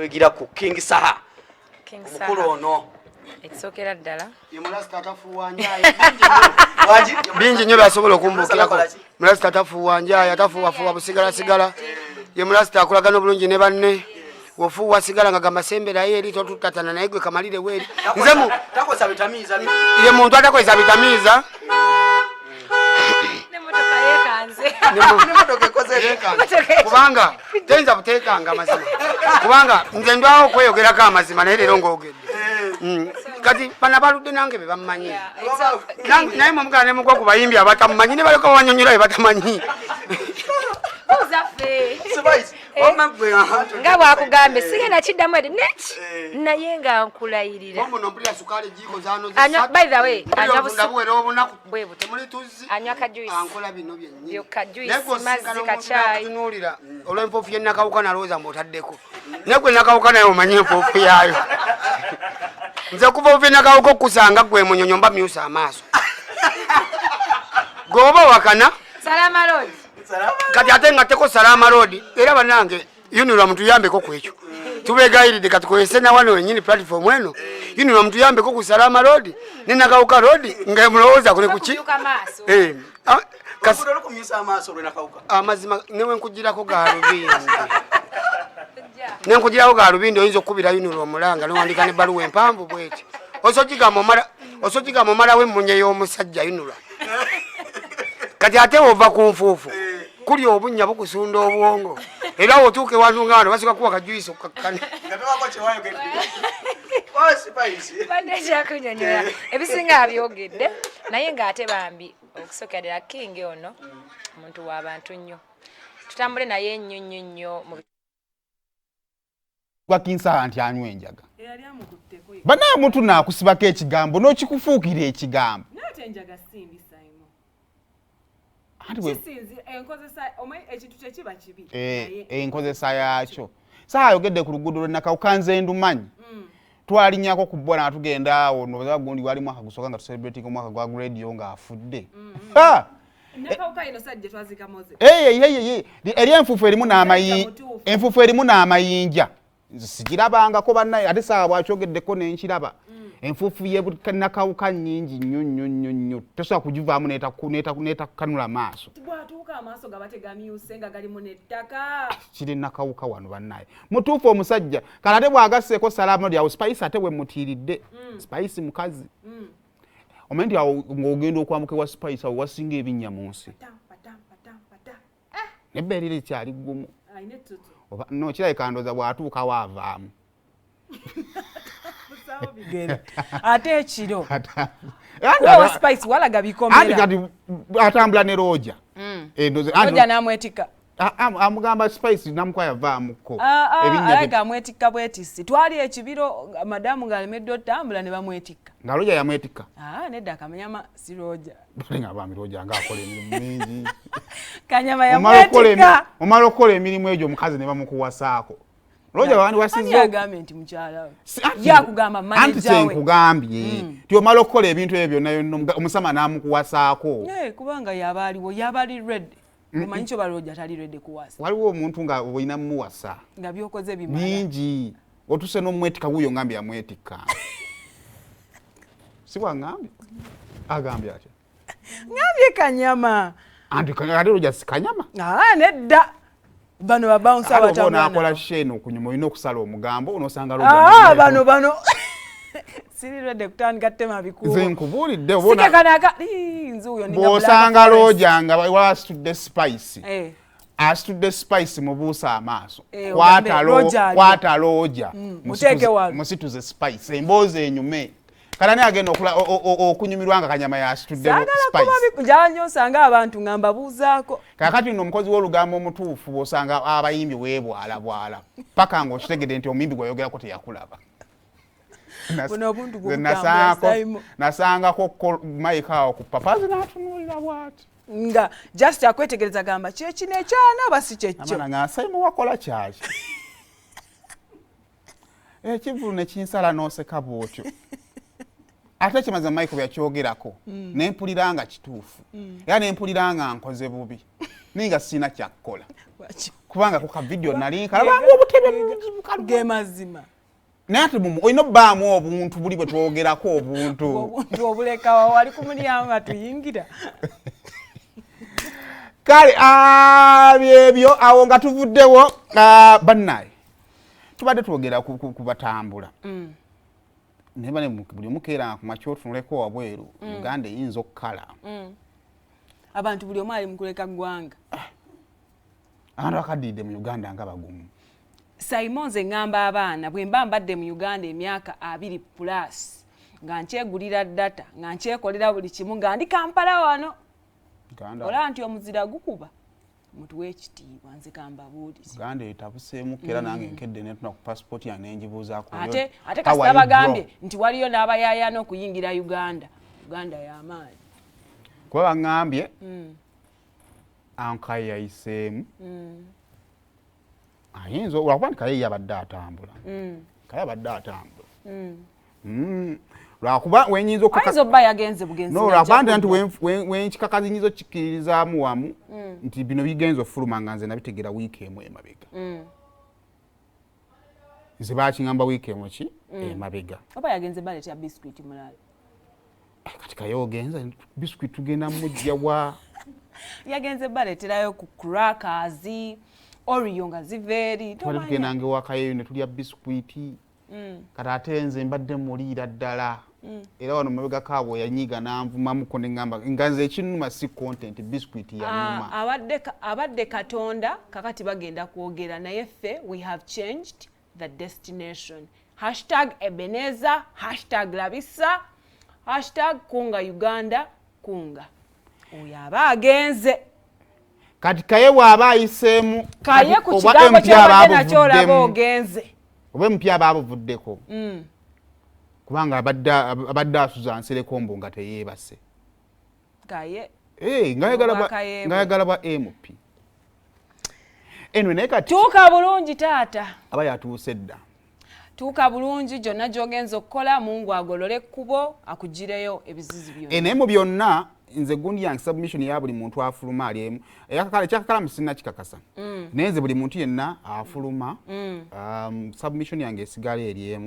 tuyigira ku King Saha. King Saha. Mukulu ono. Ekisokera ddala. Ye mulasta atafuwa njaya. Bingi nnyo byasobola okumbukirako. Mulasta atafuwa njaya, atafuwa busigala sigala. Ye mulasta akolagana bulungi ne banne. Wofuwa sigala nga gamba sembera yeri totutatana naye gwe kamalire weri. Nze mu takoza bitamiiza. Ye muntu atakoza bitamiiza. Kubanga tenza butekanga amazima kubanga nze ndwawo okweyogerako amazima naye leero ng'ogedde kati bana baludde nange be bammanyi naye mumugala ne mugwa ku bayimbi abatamumanyi ne baleka banyonyola be batamanyi nga bwakugambe sigenda kiddamu edi net naye nga nkulayirira by the way anywa kajuisi mazzi kacayi olw'empoofu yennakawuka nalowooza mbaotaddeko naye gwe nakawuka naye omanyi empoofu yaayo nze kuva ovu ennakawuka okusanga gwe munyonyo mba myusa amaaso gweoba wakana Salama Road kati ate nga teko Salama Road era banange yunulwa mutuyambeko ku ekyo tubegayiridde kati tukozese na wano wenyini platform eno yunulwa mutuyambeko ku Salama Road ne Nakawuka Road nga mulowooza kule kuki kasi amazima newe nkugirako galubindi oyinza okukubira yunulwa omulanga newandika ne baluwa empanvu bweti osogigamba omalawo emmunye y'omusajja yunulwa kati ate ova ku nfuufu kuli obunnya bukusunda obwongo era otuuke wantu nga wano basika kuwa kajuisi okakkane badde kyakunyonyola ebisinga abyogedde naye ng'ate bambi okusokera ddala King ono omuntu w'abantu nnyo tutambule naye nnyo gwa King Saha nti anywa enjaga banaye omuntu naakusibako ekigambo n'okikufuukira ekigambo enkozesa yakyo Saha ayogedde ku luguudo lw'Ennakawuka nze ndumanyi twalinyako ku bbwa natugenda awo nobaza gundi wali mwaka gusooka nga tucelebrating omwaka gwa gradio ng'afudde eri enfuufu erimu n'amayinja sigirabangako bannaye ate Saha bw'akyogeddeko nenkiraba enfuufu y'Ennakawuka nnyingi nnyo tosobola kugivaamu n'etakanula maaso kiri Nnakawuka wano bannaye mutuufu omusajja kale ate bw'agasseeko Salama Road awo Spice ate bwe mutiiridde Spice mukazi omanyi nti awo ng'ogenda okwambuka ewa Spice awo wasinga ebinnya mu nsi nebbeeri likyali ggumu no kirabika ndooza bw'atuukawo avaamu ate ekiro kuba Spice walaga bikomera kati atambula ne Roja Roja namwetika amugamba Spice namukwa yavaamuko alaga amwetika bwetisi twali ekibiro madamu ng'alemedde otambula ne bamwetika nga Roja yamwetika nedda Kanyama si Roja nga bambi Roja ng'akola emirimu mingi Kanyama yamwetika omala okukola emirimu egyo omukazi ne bamukuwasaako Roja wandi wasizo agambye mchala yakugamba manager we anti nkugambye ti omala okukola ebintu ebyo byonna omusama namukuwasaako kubanga yabali ready omanyi kyo Roja tali ready kuwasa waliwo omuntu nga oyina muwasa nga byokoze bimala bingi otuse n'omwetika wuyo ngambye yamwetika si bwangambye agambye atya ngambye Kanyama anti Roja si Kanyama nedda bano babounce abatambula nakola sheno kunyuma olina okusala omugambo onosanga Roja bano siri ready kutandika ttema bikubo nze nkubuulidde bw'osanga Roja nga wasitudde Spice asitudde Spice mubuusa amaaso kwata Roja musituze Spice emboozi enyume kala ne agenda okunyumirwa nga Kanyama yasitudde Spice janyo osanga abantu ngamba buuzaako kakati nno omukozi w'olugambo omutuufu bw'osanga abayimbi weebwala paka ng'okitegedde nti omuyimbi gweyogerako teyakulaba nasangako Mike awo ku papazi n'atunuulira bw'ati nga just akwetegereza gamba kyekino ekyana oba si kyekyo amana ng'asaimu wakola kyaki ekivulu ne kinsala n'oseka bw'otyo ate kimaze Mike byakyogerako nempulira nga kituufu era nempulira nga nkoze bubi ninga sina kyakola kubanga ku ka video nali kalaba obutebe ge mazima nati mumu oyino baamu obuntu buli bwe twogerako obuntu obuleka wali ku mulyango atuyingira kale byebyo awo nga tuvuddewo bannaye tubadde twogera ku batambula neba ne buli mukeera ku makyo tunuleko wabweru Uganda eyinza okukala abantu buli omu ali mu kuleka ggwanga abantu bakaddiridde mu Uganda nga bagumu Simonze ngamba abaana bwe mba mbadde mu Uganda emyaka 2+ nga nkyegulira data nga nkyekolera buli kimu nga ndi Kampala wano ola nti omuzira gukuba mutu w'ekitiibwa nze kambabuulire Uganda etabuseemu kera nange nkedde netuna ku passport yange nenjibuuzaako ate kasita bagambye nti waliyo n'abayayaana okuyingira Uganda y'amaanyi kuba baŋŋambye ankaye yayiseemu ayinza olwakuba nti kaye yabadde atambula lwakuba wenyinza okukaba yagenze bugenzi lwakuba nti wenkikakazinyiza okkiririzaamu wamu nti bino bigenza ofuluma nga nze nabitegera wiiki emu emabega nze bakiŋŋamba wiiki emu ki emabega oba yagenze baleetera biscuit mulala kati kaye ogenza biscuit tugenda mujja wa yagenze baleeterayo ku crackers Oreo nga ziveeri tugendanga ewakayeyo ne tulya biskuiti kati ate nze mbadde muliira ddala era wano mabega kaabwe yanyiga nanvumamuko neŋŋamba nga nze ekinnuma si content biskuiti yanuma abadde Katonda kakati bagenda kwogera naye ffe we have changed the destination #Ebeneza #Labisa #kunga Uganda kunga oyo aba agenze kati kaye bw'aba ayiseemu kaye ku kigambo kyabadde nakyo olaba ogenze oba empya aba abuvuddeko kubanga abadde asuza nserekombo nga teyeebase kaye ngayagala ba MP naye kati tuuka bulungi taata aba yatuuse dda tuuka bulungi gyonna gy'ogenza okukola Mungu agolole ekkubo akugireyo ebizizi byonna naye mu byonna nze gundi yange submission ya buli muntu afuluma ali emu ekyakakalamu sinna kikakasa naye nze buli muntu yenna afuluma submission yange esigala eri emu